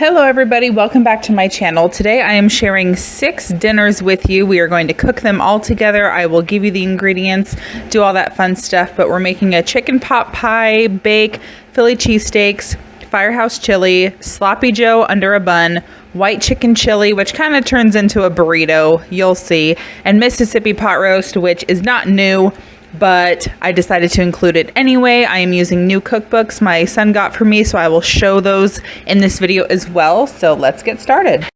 Hello everybody, welcome back to my channel. Today I am sharing 6 dinners with you. We are going to cook them all together. I will give you the ingredients, do all that fun stuff, but we're making a chicken pot pie, bake, Philly cheesesteaks, firehouse chili, sloppy joe under a bun, white chicken chili, which kind of turns into a burrito, you'll see, and Mississippi pot roast, which is not new, but I decided to include it anyway. I am using new cookbooks my son got for me, so I will show those in this video as well. So let's get started.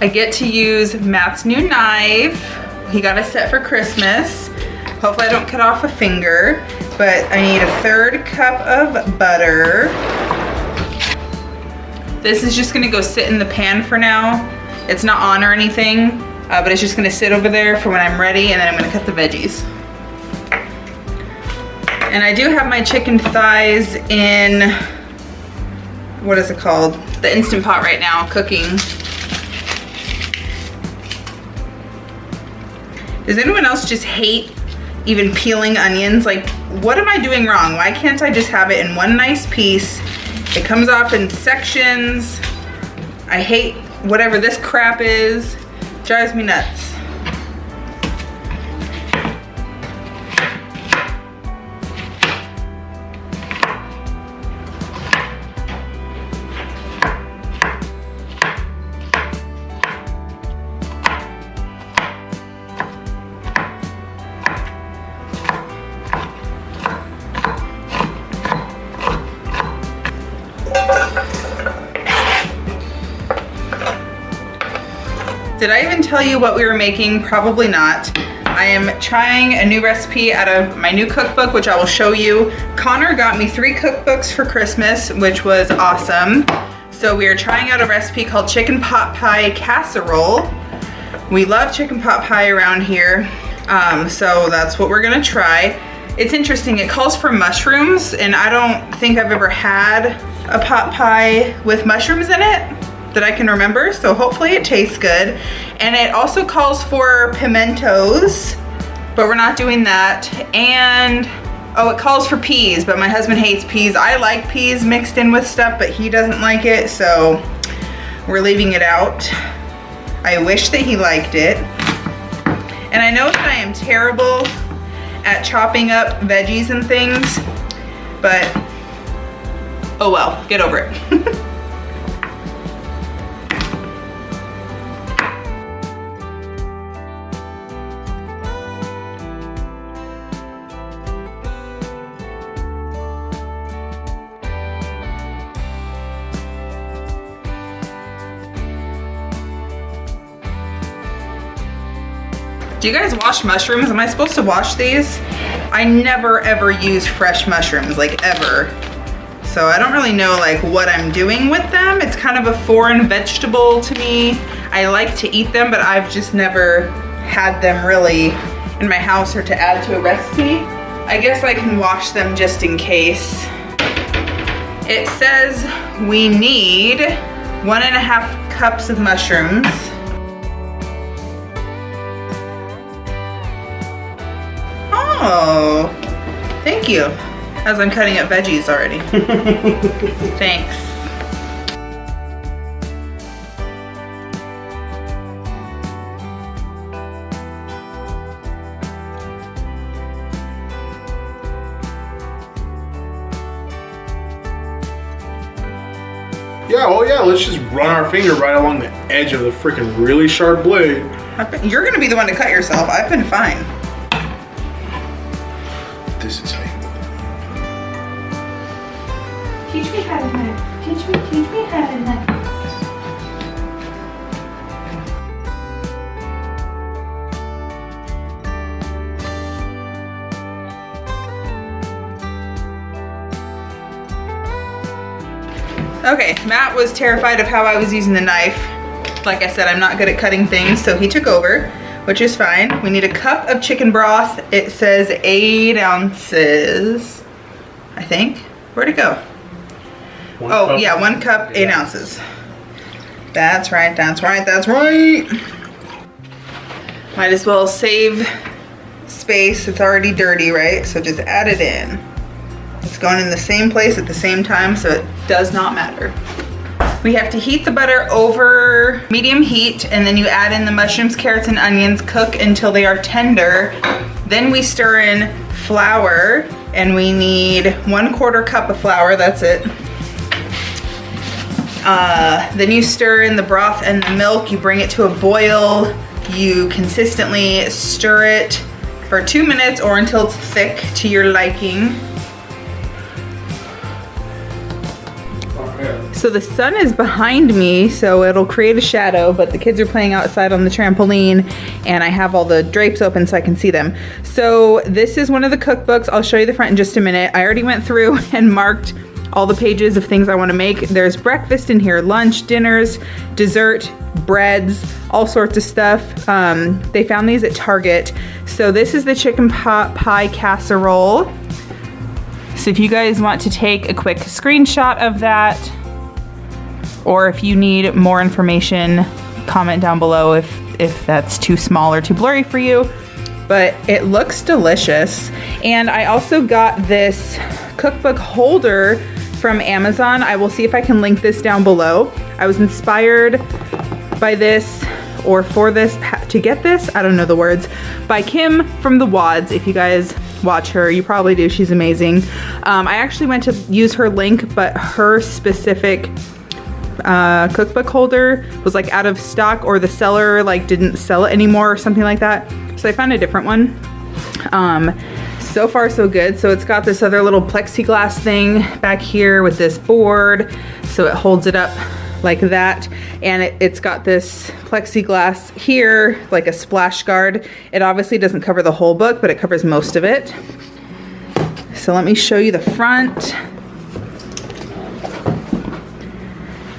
I get to use Matt's new knife. He got a set for Christmas. Hopefully I don't cut off a finger, but I need a 1/3 cup of butter. This is just gonna go sit in the pan for now. It's not on or anything, but it's just gonna sit over there for when I'm ready, and then I'm gonna cut the veggies. And I do have my chicken thighs in, what is it called? The Instant Pot right now, cooking. Does anyone else just hate even peeling onions? Like, what am I doing wrong? Why can't I just have it in one nice piece? It comes off in sections. I hate whatever this crap is. Drives me nuts. Did I even tell you what we were making? Probably not. I am trying a new recipe out of my new cookbook, which I will show you. Connor got me 3 cookbooks for Christmas, which was awesome. So we are trying out a recipe called chicken pot pie casserole. We love chicken pot pie around here, so that's what we're gonna try. It's interesting, it calls for mushrooms, and I don't think I've ever had a pot pie with mushrooms in it that I can remember, so hopefully it tastes good. And it also calls for pimentos, but we're not doing that. And, oh, it calls for peas, but my husband hates peas. I like peas mixed in with stuff, but he doesn't like it, so we're leaving it out. I wish that he liked it. And I know that I am terrible at chopping up veggies and things, but oh well, get over it. Do you guys wash mushrooms? Am I supposed to wash these? I never ever use fresh mushrooms, like ever. So I don't really know like what I'm doing with them. It's kind of a foreign vegetable to me. I like to eat them, but I've just never had them really in my house or to add to a recipe. I guess I can wash them just in case. It says we need 1.5 cups of mushrooms. Oh, thank you. As I'm cutting up veggies already. Thanks. Yeah, oh yeah, let's just run our finger right along the edge of the freaking really sharp blade. You're gonna be the one to cut yourself. I've been fine. This is how you Teach me how to knife. Teach me how to knife. Okay, Matt was terrified of how I was using the knife. Like I said, I'm not good at cutting things, so he took over, which is fine. We need a cup of chicken broth. It says 8 ounces, I think. Where'd it go? 1 cup, 8 ounces. That's right, that's right, that's right. Might as well save space. It's already dirty, right? So just add it in. It's going in the same place at the same time, so it does not matter. We have to heat the butter over medium heat, and then you add in the mushrooms, carrots, and onions, cook until they are tender. Then we stir in flour, and we need 1/4 cup of flour, that's it. Then you stir in the broth and the milk, you bring it to a boil, you consistently stir it for 2 minutes or until it's thick to your liking. So the sun is behind me, so it'll create a shadow, but the kids are playing outside on the trampoline, and I have all the drapes open so I can see them. So this is one of the cookbooks. I'll show you the front in just a minute. I already went through and marked all the pages of things I want to make. There's breakfast in here, lunch, dinners, dessert, breads, all sorts of stuff. They found these at Target. So this is the chicken pot pie casserole. So if you guys want to take a quick screenshot of that, or if you need more information, comment down below if that's too small or too blurry for you. But it looks delicious. And I also got this cookbook holder from Amazon. I will see if I can link this down below. I was inspired by this, or for this, to get this, I don't know the words, by Kim from the Wads. If you guys watch her, you probably do, she's amazing. I actually went to use her link, but her specific cookbook holder was like out of stock, or the seller like didn't sell it anymore or something like that. So I found a different one. So far so good. So it's got this other little plexiglass thing back here with this board, so it holds it up like that, and it's got this plexiglass here, like a splash guard. It obviously doesn't cover the whole book, but it covers most of it. So let me show you the front.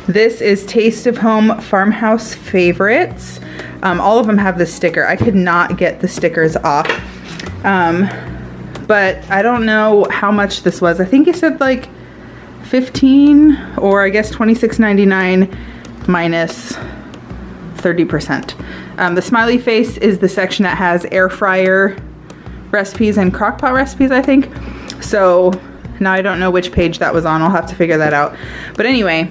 This is Taste of Home Farmhouse Favorites. All of them have this sticker. I could not get the stickers off. But I don't know how much this was. I think it said like 15, or I guess $26.99 minus 30%. The smiley face is the section that has air fryer recipes and crock pot recipes, I think. So now I don't know which page that was on. I'll have to figure that out. But anyway,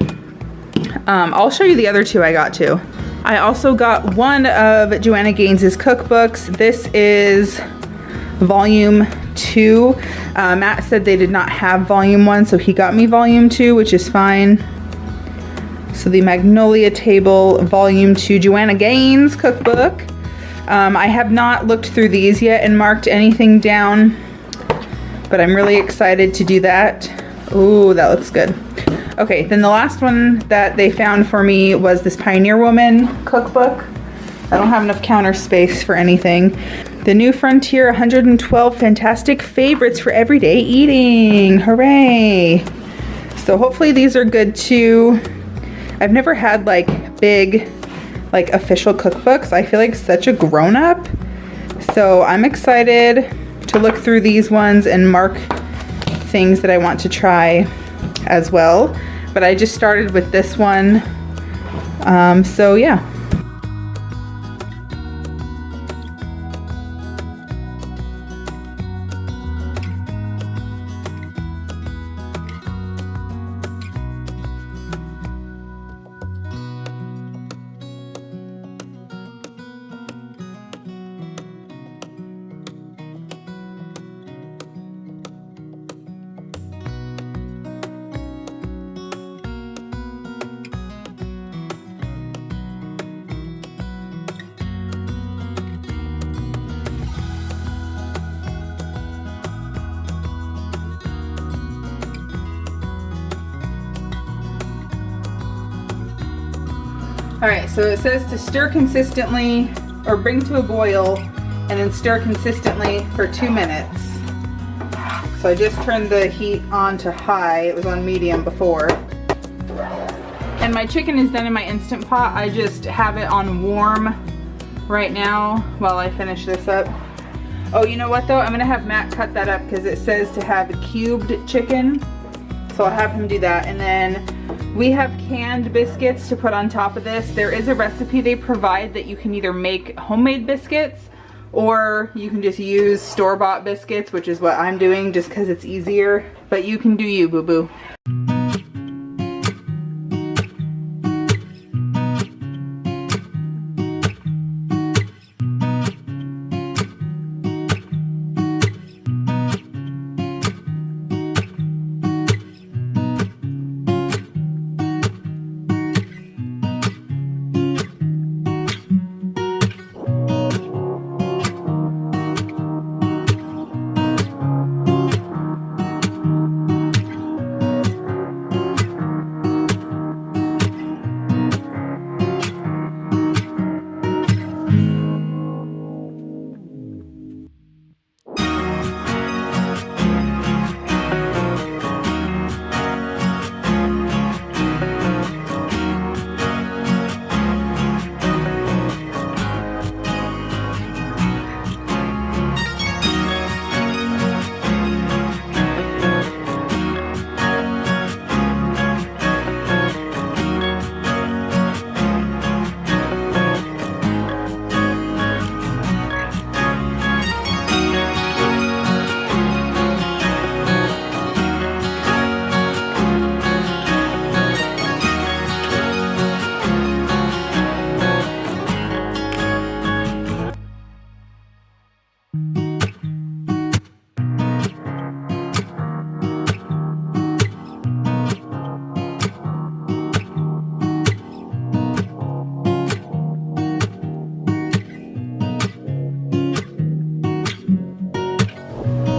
I'll show you the other two I got too. I also got one of Joanna Gaines's cookbooks. This is volume 2. Matt said they did not have volume 1, so he got me volume 2, which is fine. So the Magnolia Table volume 2 Joanna Gaines cookbook. I have not looked through these yet and marked anything down, but I'm really excited to do that. Ooh, that looks good. Okay, then the last one that they found for me was this Pioneer Woman cookbook. I don't have enough counter space for anything. The New Frontier 112 Fantastic Favorites for Everyday Eating. Hooray! So hopefully these are good too. I've never had like big, like official cookbooks. I feel like such a grown-up. So I'm excited to look through these ones and mark things that I want to try as well. But I just started with this one. So yeah. All right, so it says to stir consistently, or bring to a boil, and then stir consistently for 2 minutes. So I just turned the heat on to high. It was on medium before. And my chicken is done in my Instant Pot. I just have it on warm right now while I finish this up. Oh, you know what though? I'm gonna have Matt cut that up because it says to have cubed chicken. So I'll have him do that. And then We have canned biscuits to put on top of this. There is a recipe they provide that you can either make homemade biscuits or you can just use store-bought biscuits, which is what I'm doing just because it's easier. But you can do you, boo-boo.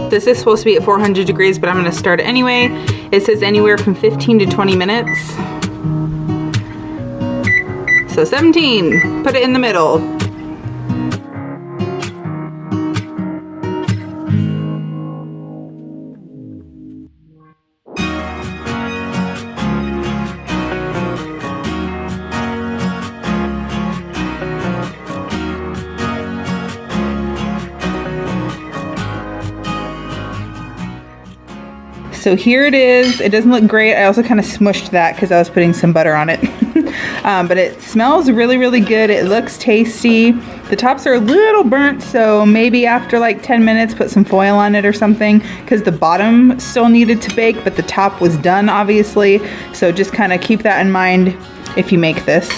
This is supposed to be at 400 degrees, but I'm gonna start it anyway. It says anywhere from 15 to 20 minutes. So 17, put it in the middle. So here it is. It doesn't look great. I also kind of smushed that because I was putting some butter on it. But it smells really, really good. It looks tasty. The tops are a little burnt, so maybe after like 10 minutes, put some foil on it or something, because the bottom still needed to bake, but the top was done, obviously. So just kind of keep that in mind if you make this.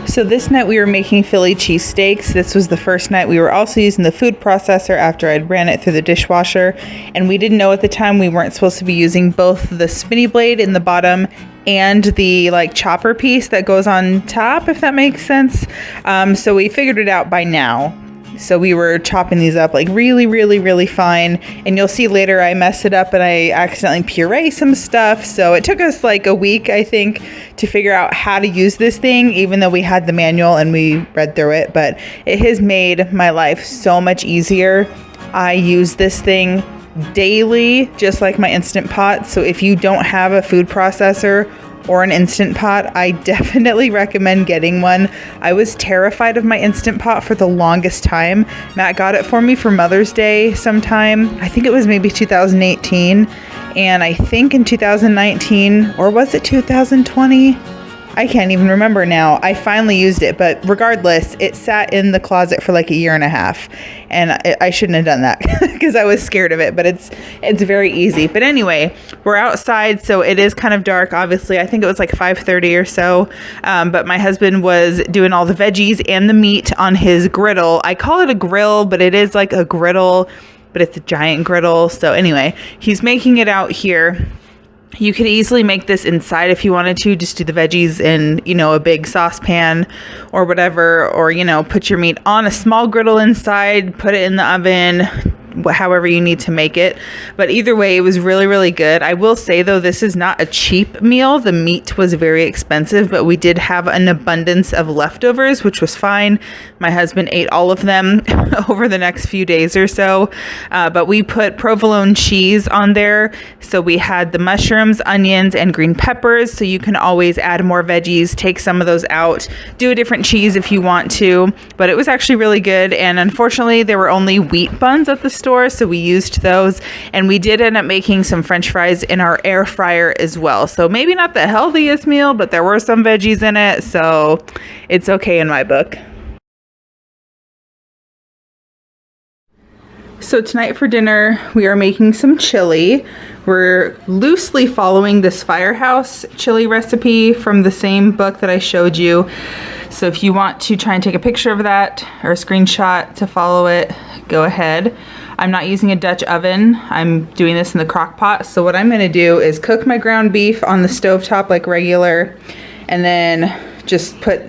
So this night we were making Philly cheesesteaks. This was the first night. We were also using the food processor after I'd ran it through the dishwasher. And we didn't know at the time we weren't supposed to be using both the spinny blade in the bottom and the like chopper piece that goes on top, if that makes sense. So we figured it out by now. So we were chopping these up like really, really, really fine. And you'll see later I messed it up and I accidentally pureed some stuff. So it took us like a week, I think, to figure out how to use this thing, even though we had the manual and we read through it. But it has made my life so much easier. I use this thing daily, just like my Instant Pot. So if you don't have a food processor or an Instant Pot, I definitely recommend getting one. I was terrified of my Instant Pot for the longest time. Matt got it for me for Mother's Day sometime. I think it was maybe 2018. And I think in 2019, or was it 2020? I can't even remember now. I finally used it, but regardless, it sat in the closet for like a year and a half. And I shouldn't have done that because I was scared of it, but it's very easy. But anyway, we're outside, so it is kind of dark. Obviously, I think it was like 5:30 or so. But my husband was doing all the veggies and the meat on his griddle. I call it a grill, but it is like a griddle, but it's a giant griddle. So anyway, he's making it out here. You could easily make this inside if you wanted to. Just do the veggies in, a big saucepan or whatever, or, put your meat on a small griddle inside, put it in the oven, however you need to make it. But either way, it was really, really good. I will say, though, this is not a cheap meal. The meat was very expensive, but we did have an abundance of leftovers, which was fine. My husband ate all of them over the next few days or so. But we put provolone cheese on there. So we had the mushrooms, onions, and green peppers. So you can always add more veggies, take some of those out, do a different cheese if you want to. But it was actually really good. And unfortunately, there were only wheat buns at the store. store, so we used those. And we did end up making some French fries in our air fryer as well. So maybe not the healthiest meal, but there were some veggies in it, so it's okay in my book. So tonight for dinner, we are making some chili. We're loosely following this Firehouse chili recipe from the same book that I showed you. So if you want to try and take a picture of that or a screenshot to follow it, go ahead. I'm not using a Dutch oven. I'm doing this in the crock pot. So what I'm gonna do is cook my ground beef on the stovetop like regular, and then just put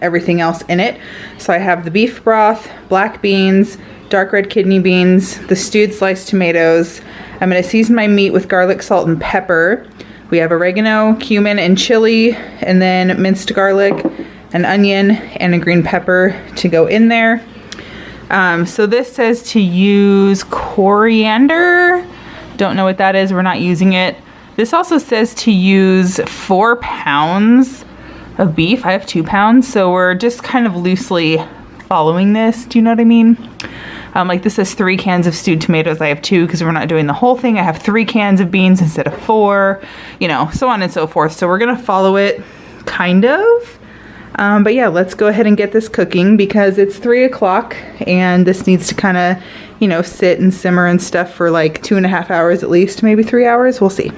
everything else in it. So I have the beef broth, black beans, dark red kidney beans, the stewed sliced tomatoes. I'm gonna season my meat with garlic, salt, and pepper. We have oregano, cumin, and chili, and then minced garlic, an onion, and a green pepper to go in there. So this says to use coriander. Don't know what that is, we're not using it. This also says to use 4 pounds of beef. I have 2 pounds, so we're just kind of loosely following this. Do you know what I mean? Like this says 3 cans of stewed tomatoes. I have 2 because we're not doing the whole thing. I have 3 cans of beans instead of 4, you know, so on and so forth. So we're gonna follow it kind of. But yeah, let's go ahead and get this cooking because it's 3 o'clock and this needs to kind of, you know, sit and simmer and stuff for like 2.5 hours at least, maybe 3 hours. We'll see.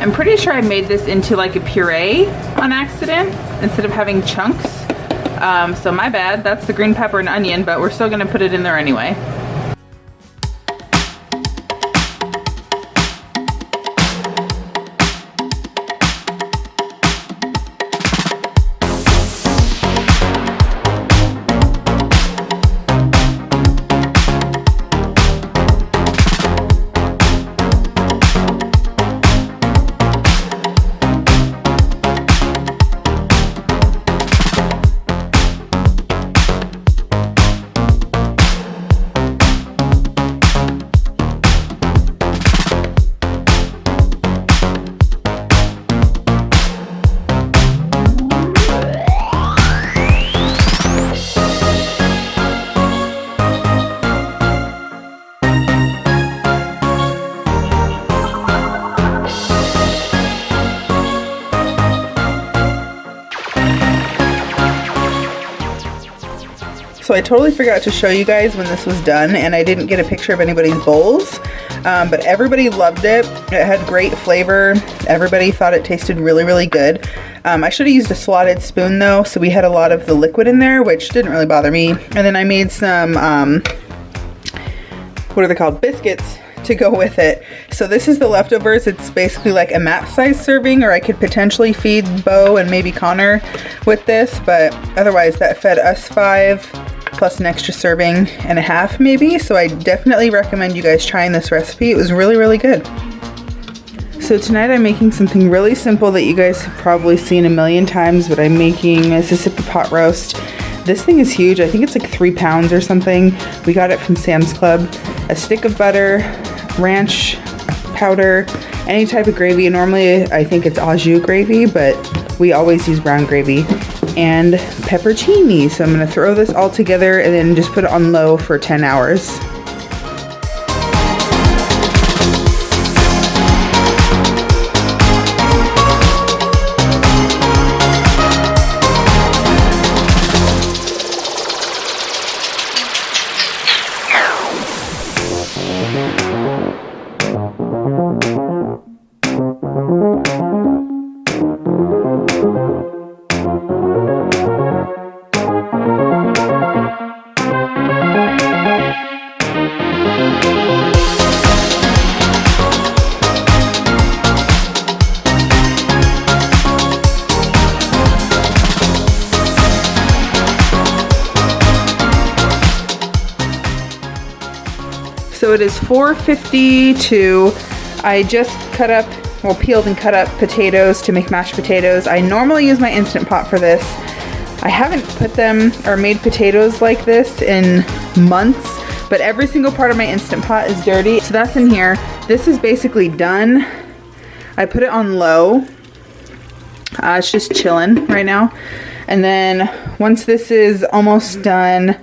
I'm pretty sure I made this into like a puree on accident instead of having chunks. So my bad, that's the green pepper and onion, but we're still gonna put it in there anyway. So I totally forgot to show you guys when this was done, and I didn't get a picture of anybody's bowls, but everybody loved it. It had great flavor. Everybody thought it tasted really, really good. I should have used a slotted spoon though, so we had a lot of the liquid in there, which didn't really bother me. And then I made some, what are they called? Biscuits to go with it. So this is the leftovers. It's basically like a Matt size serving, or I could potentially feed Bo and maybe Connor with this, but otherwise that fed us 5 plus an extra serving and a half maybe. So I definitely recommend you guys trying this recipe. It was really, really good. So tonight I'm making something really simple that you guys have probably seen a million times, but I'm making Mississippi pot roast. This thing is huge. I think it's like 3 pounds or something. We got it from Sam's Club. A stick of butter, ranch powder, any type of gravy. Normally I think it's au jus gravy, but we always use brown gravy, and pepperoni. So I'm gonna throw this all together and then just put it on low for 10 hours. So it is 4:52. I just peeled and cut up potatoes to make mashed potatoes. I normally use my Instant Pot for this. I haven't put them or made potatoes like this in months, but every single part of my Instant Pot is dirty. So that's in here. This is basically done. I put it on low. It's just chilling right now. And then once this is almost done,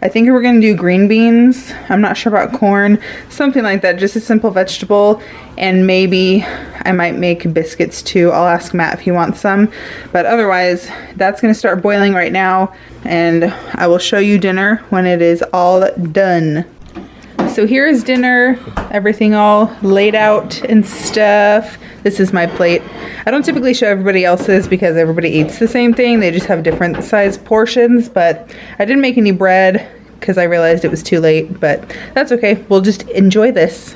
I think we're gonna do green beans. I'm not sure about corn, something like that, just a simple vegetable. And maybe I might make biscuits too. I'll ask Matt if he wants some. But otherwise, that's gonna start boiling right now, and I will show you dinner when it is all done. So here is dinner, everything all laid out and stuff. This is my plate. I don't typically show everybody else's because everybody eats the same thing. They just have different size portions, but I didn't make any bread because I realized it was too late, but that's okay. We'll just enjoy this.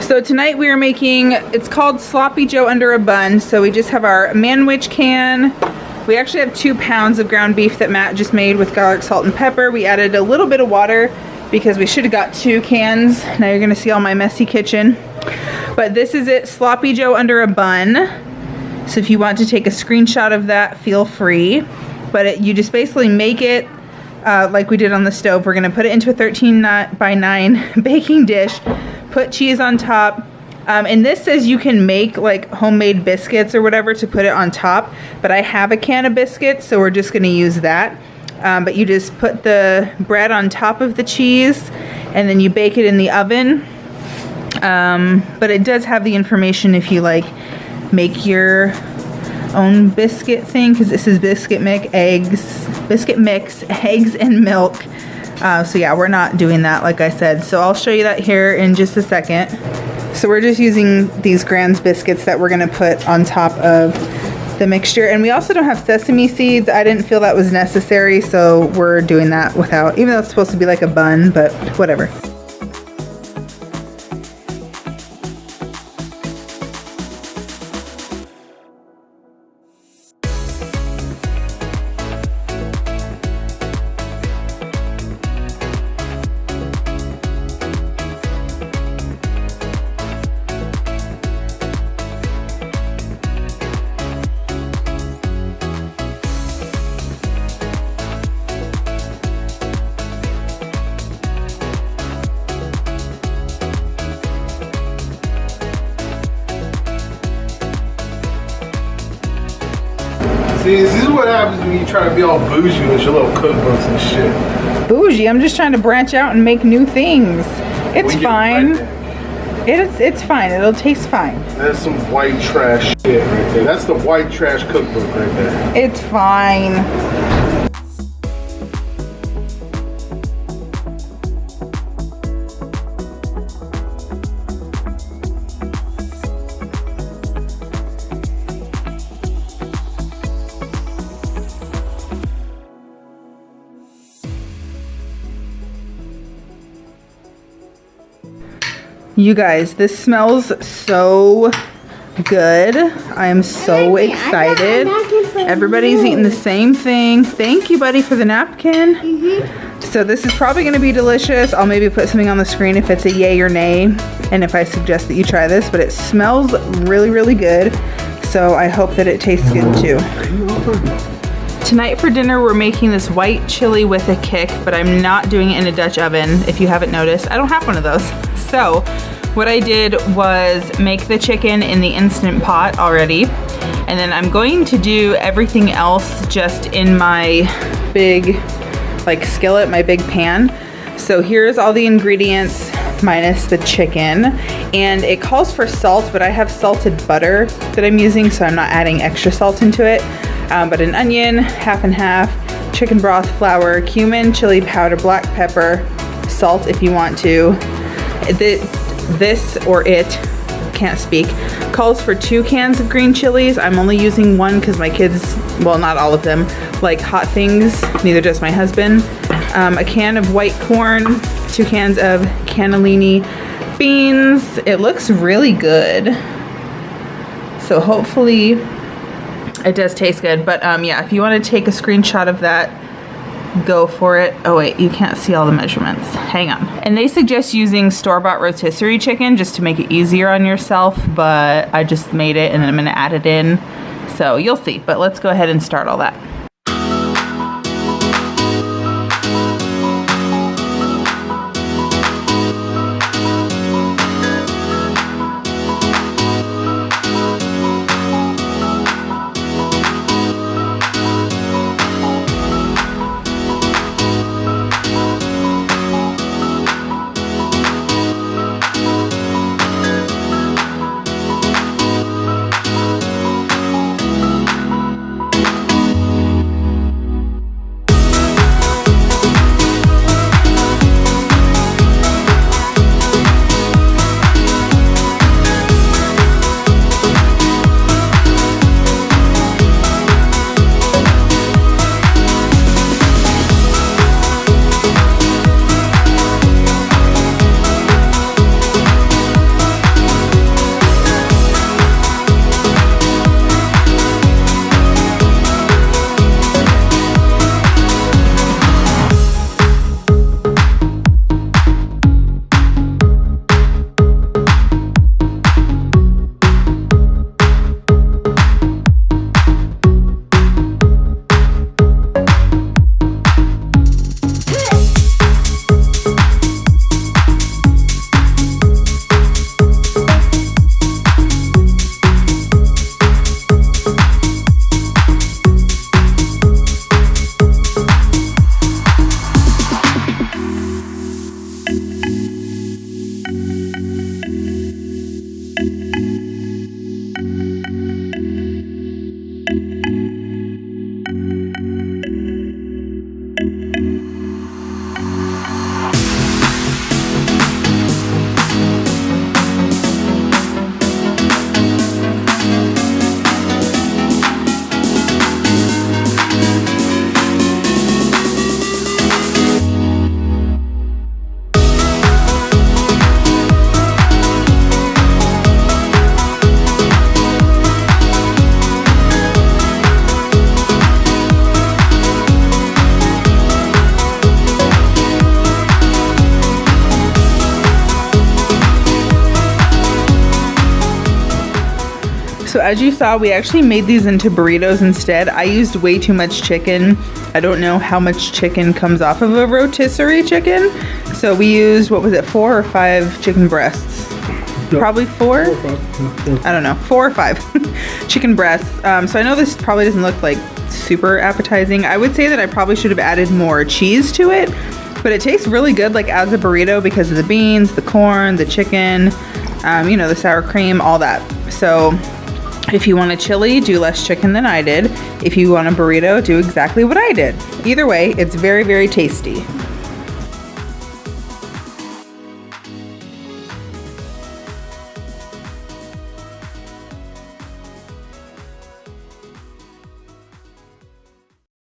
So tonight we are making, it's called Sloppy Joe under a bun. So we just have our manwich can. We actually have 2 pounds of ground beef that Matt just made with garlic, salt, and pepper. We added a little bit of water because we should have got 2 cans. Now you're gonna see all my messy kitchen. But this is it, Sloppy Joe under a bun. So if you want to take a screenshot of that, feel free. But you just basically make it like we did on the stove. We're gonna put it into a 13 by 9 baking dish, put cheese on top. And this says you can make like homemade biscuits or whatever to put it on top. But I have a can of biscuits, so we're just gonna use that. But you just put the bread on top of the cheese and then you bake it in the oven. But it does have the information if you like make your own biscuit thing, because this is biscuit mix, eggs and milk. So yeah, we're not doing that like I said. So I'll show you that here in just a second. So we're just using these Grand's biscuits that we're gonna put on top of the mixture. And we also don't have sesame seeds. I didn't feel that was necessary, so we're doing that without, even though it's supposed to be like a bun, but whatever. See, this is what happens when you try to be all bougie with your little cookbooks and shit. Bougie? I'm just trying to branch out and make new things. It's fine. It's fine. It'll taste fine. That's some white trash shit right there. That's the white trash cookbook right there. It's fine. You guys, this smells so good. I am so excited. Everybody's eating the same thing. Thank you, buddy, for the napkin. So this is probably gonna be delicious. I'll maybe put something on the screen if it's a yay or nay, and if I suggest that you try this, but it smells really, really good. So I hope that it tastes good too. Tonight for dinner, we're making this white chili with a kick, but I'm not doing it in a Dutch oven. If you haven't noticed, I don't have one of those. So what I did was make the chicken in the Instant Pot already. And then I'm going to do everything else just in my big skillet, my big pan. So here's all the ingredients minus the chicken. And it calls for salt, but I have salted butter that I'm using, so I'm not adding extra salt into it. But an onion, half and half, chicken broth, flour, cumin, chili powder, black pepper, salt if you want to. This or it, can't speak, calls for 2 cans of green chilies. I'm only using 1 because my kids, well, not all of them, like hot things. Neither does my husband. A can of white corn, 2 cans of cannellini beans. It looks really good. So hopefully it does taste good. But yeah, if you want to take a screenshot of that, go for it. Oh wait, you can't see all the measurements. Hang on. And they suggest using store-bought rotisserie chicken just to make it easier on yourself, but I just made it and then I'm gonna add it in. So you'll see, but let's go ahead and start all that. So as you saw, we actually made these into burritos instead. I used way too much chicken. I don't know how much chicken comes off of a rotisserie chicken. So we used, what was it, 4 or 5 chicken breasts? Yep. Probably 4? 4 or 5. I don't know, 4 or 5 chicken breasts. So I know this probably doesn't look like super appetizing. I would say that I probably should have added more cheese to it, but it tastes really good like as a burrito because of the beans, the corn, the chicken, you know, the sour cream, all that. So if you want a chili, do less chicken than I did. If you want a burrito, do exactly what I did. Either way, it's very, very tasty.